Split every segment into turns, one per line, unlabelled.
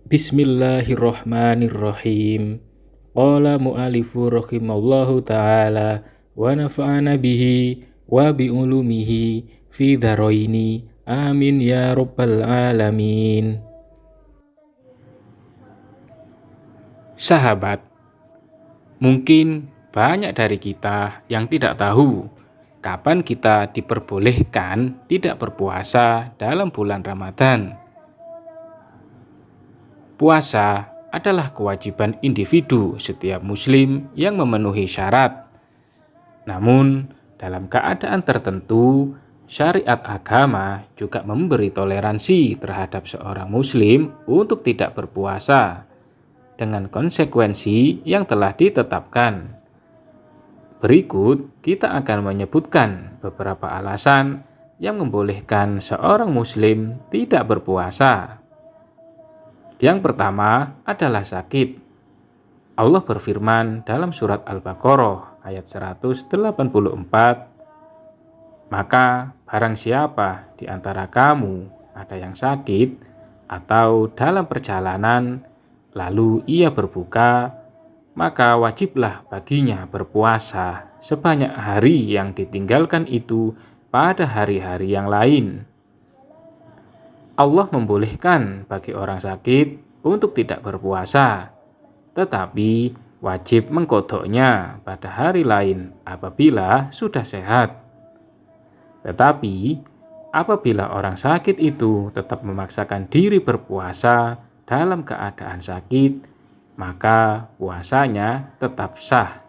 Bismillahirrahmanirrahim. Qala mu'alifu rahimallahu ta'ala wa nafa'ana bihi wa bi'ulumihi fi dharaini. Amin ya rabbal alamin. Sahabat, mungkin banyak dari kita yang tidak tahu kapan kita diperbolehkan tidak berpuasa dalam bulan Ramadan. Puasa adalah kewajiban individu setiap muslim yang memenuhi syarat. Namun, dalam keadaan tertentu, syariat agama juga memberi toleransi terhadap seorang muslim untuk tidak berpuasa dengan konsekuensi yang telah ditetapkan. Berikut kita akan menyebutkan beberapa alasan yang membolehkan seorang muslim tidak berpuasa. Yang pertama adalah sakit. Allah berfirman dalam surat Al-Baqarah ayat 184, "Maka barang siapa di antara kamu ada yang sakit atau dalam perjalanan, lalu ia berbuka, maka wajiblah baginya berpuasa sebanyak hari yang ditinggalkan itu pada hari-hari yang lain." Allah membolehkan bagi orang sakit untuk tidak berpuasa, tetapi wajib mengkodoknya pada hari lain apabila sudah sehat. Tetapi apabila orang sakit itu tetap memaksakan diri berpuasa dalam keadaan sakit, maka puasanya tetap sah.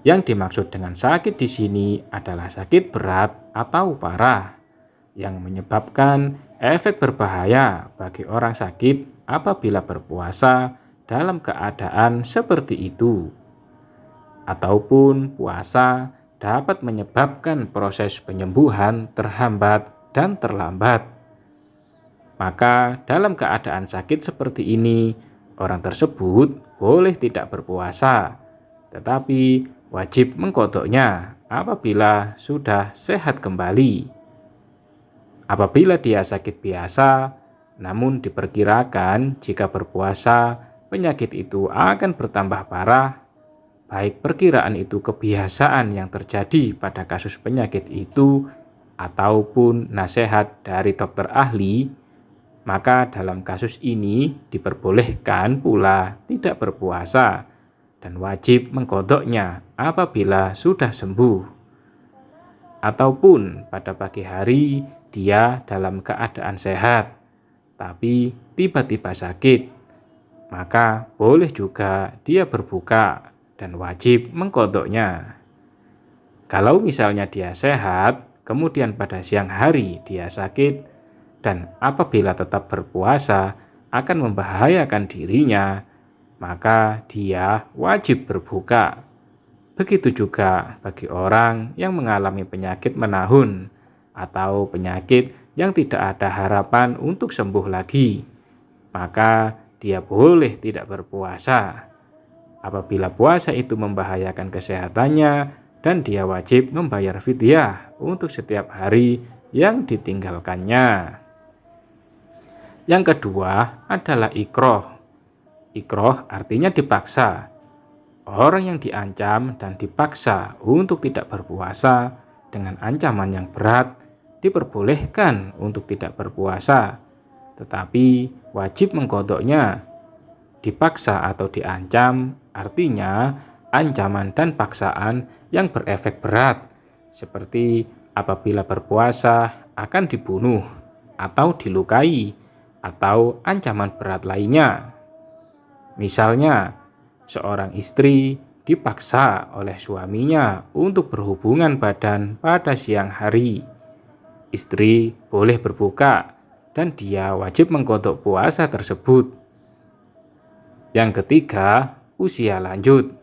Yang dimaksud dengan sakit di sini adalah sakit berat atau parah yang menyebabkan efek berbahaya bagi orang sakit apabila berpuasa dalam keadaan seperti itu. Ataupun puasa dapat menyebabkan proses penyembuhan terhambat dan terlambat. Maka dalam keadaan sakit seperti ini, orang tersebut boleh tidak berpuasa, tetapi wajib mengkodoknya apabila sudah sehat kembali. Apabila dia sakit biasa, namun diperkirakan jika berpuasa, penyakit itu akan bertambah parah, baik perkiraan itu kebiasaan yang terjadi pada kasus penyakit itu, ataupun nasihat dari dokter ahli, maka dalam kasus ini diperbolehkan pula tidak berpuasa dan wajib mengkodoknya apabila sudah sembuh. Ataupun pada pagi hari dia dalam keadaan sehat, tapi tiba-tiba sakit, maka boleh juga dia berbuka dan wajib mengkodoknya. Kalau misalnya dia sehat, kemudian pada siang hari dia sakit, dan apabila tetap berpuasa akan membahayakan dirinya, maka dia wajib berbuka. Begitu juga bagi orang yang mengalami penyakit menahun atau penyakit yang tidak ada harapan untuk sembuh lagi, maka dia boleh tidak berpuasa. Apabila puasa itu membahayakan kesehatannya dan dia wajib membayar fidyah untuk setiap hari yang ditinggalkannya. Yang kedua adalah ikroh. Ikroh artinya dipaksa. Orang yang diancam dan dipaksa untuk tidak berpuasa dengan ancaman yang berat diperbolehkan untuk tidak berpuasa, tetapi wajib mengkodoknya. Dipaksa atau diancam artinya ancaman dan paksaan yang berefek berat, seperti apabila berpuasa akan dibunuh atau dilukai, atau ancaman berat lainnya. Misalnya, seorang istri dipaksa oleh suaminya untuk berhubungan badan pada siang hari. Istri boleh berbuka dan dia wajib mengkodok puasa tersebut. Yang ketiga, usia lanjut.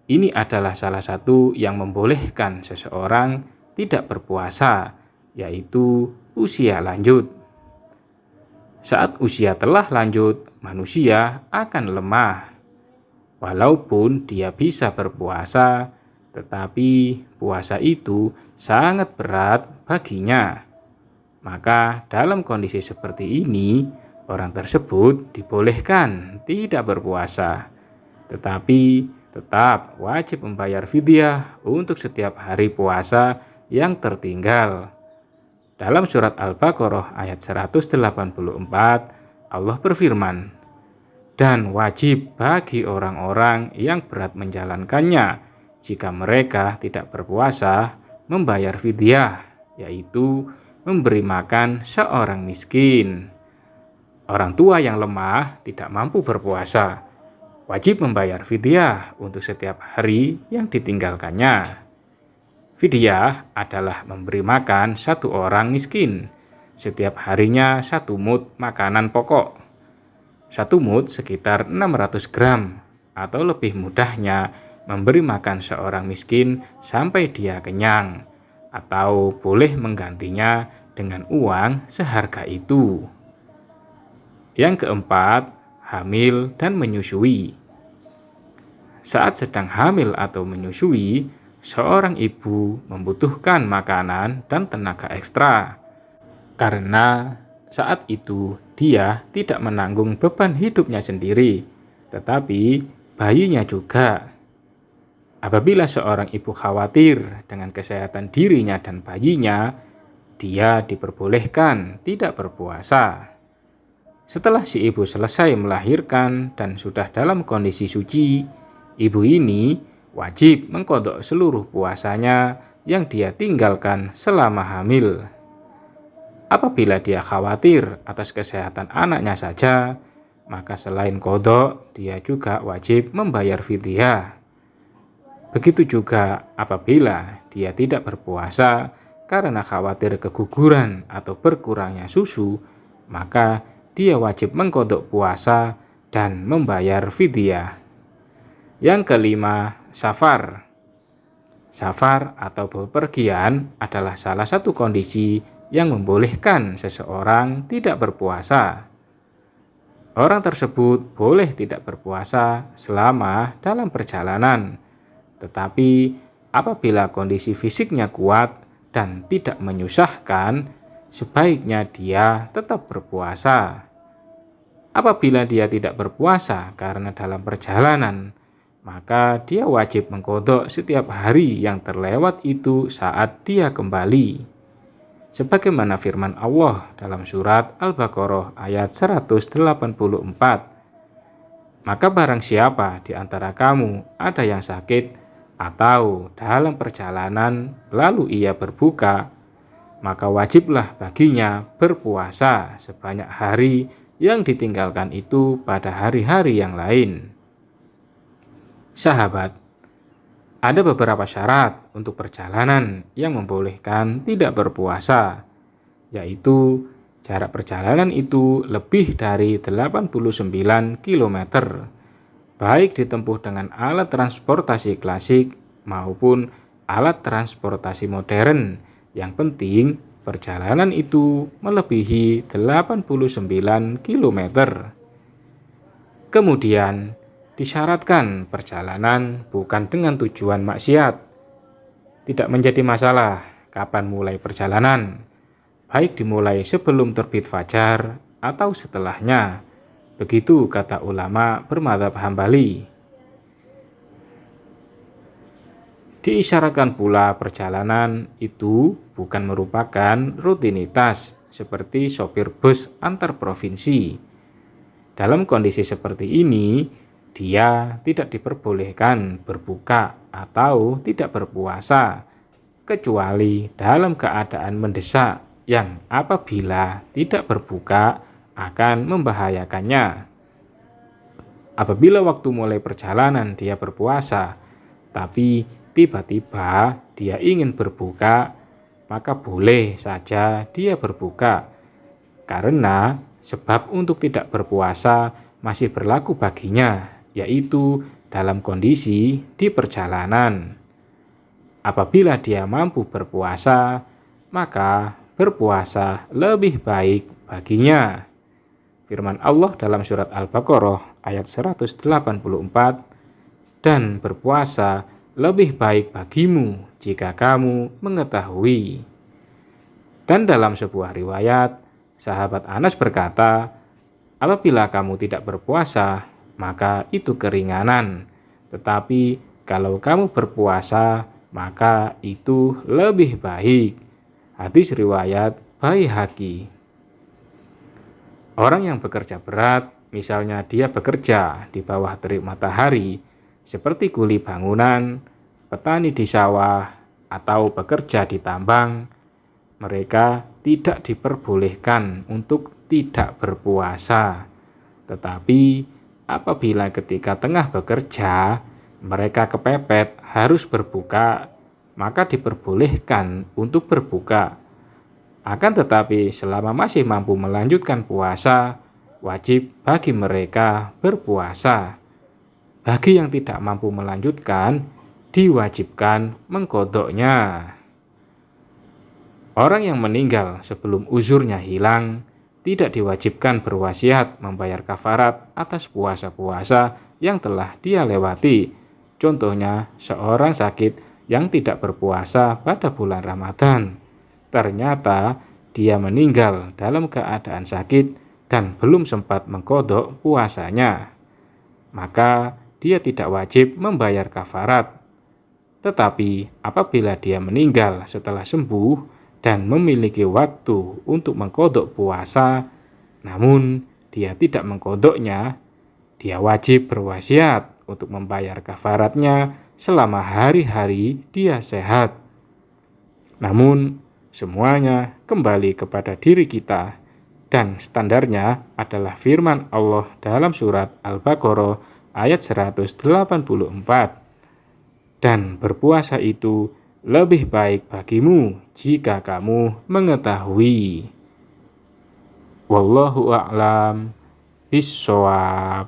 Ini adalah salah satu yang membolehkan seseorang tidak berpuasa, yaitu usia lanjut. Saat usia telah lanjut, manusia akan lemah. Walaupun dia bisa berpuasa, tetapi puasa itu sangat berat baginya. Maka dalam kondisi seperti ini, orang tersebut dibolehkan tidak berpuasa, tetapi tetap wajib membayar fidyah untuk setiap hari puasa yang tertinggal. Dalam surat Al-Baqarah ayat 184, Allah berfirman, "Dan wajib bagi orang-orang yang berat menjalankannya, jika mereka tidak berpuasa, membayar fidyah, yaitu memberi makan seorang miskin." Orang tua yang lemah tidak mampu berpuasa, wajib membayar fidyah untuk setiap hari yang ditinggalkannya. Fidyah adalah memberi makan satu orang miskin, setiap harinya 1 mud makanan pokok. 1 mud sekitar 600 gram, atau lebih mudahnya memberi makan seorang miskin sampai dia kenyang, atau boleh menggantinya dengan uang seharga itu. Yang keempat, hamil dan menyusui. Saat sedang hamil atau menyusui, seorang ibu membutuhkan makanan dan tenaga ekstra, karena saat itu dia tidak menanggung beban hidupnya sendiri, tetapi bayinya juga. Apabila seorang ibu khawatir dengan kesehatan dirinya dan bayinya, dia diperbolehkan tidak berpuasa. Setelah si ibu selesai melahirkan dan sudah dalam kondisi suci, ibu ini wajib mengqadha seluruh puasanya yang dia tinggalkan selama hamil. Apabila dia khawatir atas kesehatan anaknya saja, maka selain qadha, dia juga wajib membayar fidyah. Begitu juga apabila dia tidak berpuasa karena khawatir keguguran atau berkurangnya susu, maka dia wajib mengqadha puasa dan membayar fidyah. Yang kelima, safar. Safar atau bepergian adalah salah satu kondisi yang membolehkan seseorang tidak berpuasa. Orang tersebut boleh tidak berpuasa selama dalam perjalanan, tetapi apabila kondisi fisiknya kuat dan tidak menyusahkan, sebaiknya dia tetap berpuasa. Apabila dia tidak berpuasa karena dalam perjalanan, maka dia wajib mengqadha setiap hari yang terlewat itu saat dia kembali. Sebagaimana firman Allah dalam surat Al-Baqarah ayat 184. Maka barang siapa di antara kamu ada yang sakit atau dalam perjalanan lalu ia berbuka, maka wajiblah baginya berpuasa sebanyak hari yang ditinggalkan itu pada hari-hari yang lain. Sahabat, ada beberapa syarat untuk perjalanan yang membolehkan tidak berpuasa, yaitu jarak perjalanan itu lebih dari 89 km, baik ditempuh dengan alat transportasi klasik maupun alat transportasi modern. Yang penting perjalanan itu melebihi 89 km. Kemudian disyaratkan perjalanan bukan dengan tujuan maksiat. Tidak menjadi masalah kapan mulai perjalanan, baik dimulai sebelum terbit fajar atau setelahnya. Begitu kata ulama bermadzhab Hambali. Diisyaratkan pula perjalanan itu bukan merupakan rutinitas seperti sopir bus antar provinsi. Dalam kondisi seperti ini, dia tidak diperbolehkan berbuka atau tidak berpuasa, kecuali dalam keadaan mendesak yang apabila tidak berbuka akan membahayakannya. Apabila waktu mulai perjalanan dia berpuasa, tapi tiba-tiba dia ingin berbuka, maka boleh saja dia berbuka, karena sebab untuk tidak berpuasa masih berlaku baginya, yaitu dalam kondisi di perjalanan. Apabila dia mampu berpuasa, maka berpuasa lebih baik baginya. Firman Allah dalam surat Al-Baqarah ayat 184, "Dan berpuasa lebih baik bagimu jika kamu mengetahui." Dan dalam sebuah riwayat, sahabat Anas berkata, Apabila kamu tidak berpuasa, maka itu keringanan. Tetapi kalau kamu berpuasa, maka itu lebih baik. Hadis riwayat Baihaqi. Orang yang bekerja berat, misalnya dia bekerja di bawah terik matahari, seperti kuli bangunan, petani di sawah, atau bekerja di tambang, mereka tidak diperbolehkan untuk tidak berpuasa. Tetapi apabila ketika tengah bekerja, mereka kepepet harus berbuka, maka diperbolehkan untuk berbuka. Akan tetapi selama masih mampu melanjutkan puasa, wajib bagi mereka berpuasa. Bagi yang tidak mampu melanjutkan, diwajibkan mengqodoknya. Orang yang meninggal sebelum uzurnya hilang, tidak diwajibkan berwasiat membayar kafarat atas puasa-puasa yang telah dia lewati. Contohnya, seorang sakit yang tidak berpuasa pada bulan Ramadan. Ternyata dia meninggal dalam keadaan sakit dan belum sempat mengqodok puasanya. Maka dia tidak wajib membayar kafarat. Tetapi apabila dia meninggal setelah sembuh dan memiliki waktu untuk mengqodok puasa, namun dia tidak mengqodoknya, dia wajib berwasiat untuk membayar kafaratnya selama hari-hari dia sehat. Namun semuanya kembali kepada diri kita, dan standarnya adalah firman Allah dalam surat Al-Baqarah ayat 184. Dan berpuasa itu lebih baik bagimu jika kamu mengetahui. Wallahu a'lam bishawab.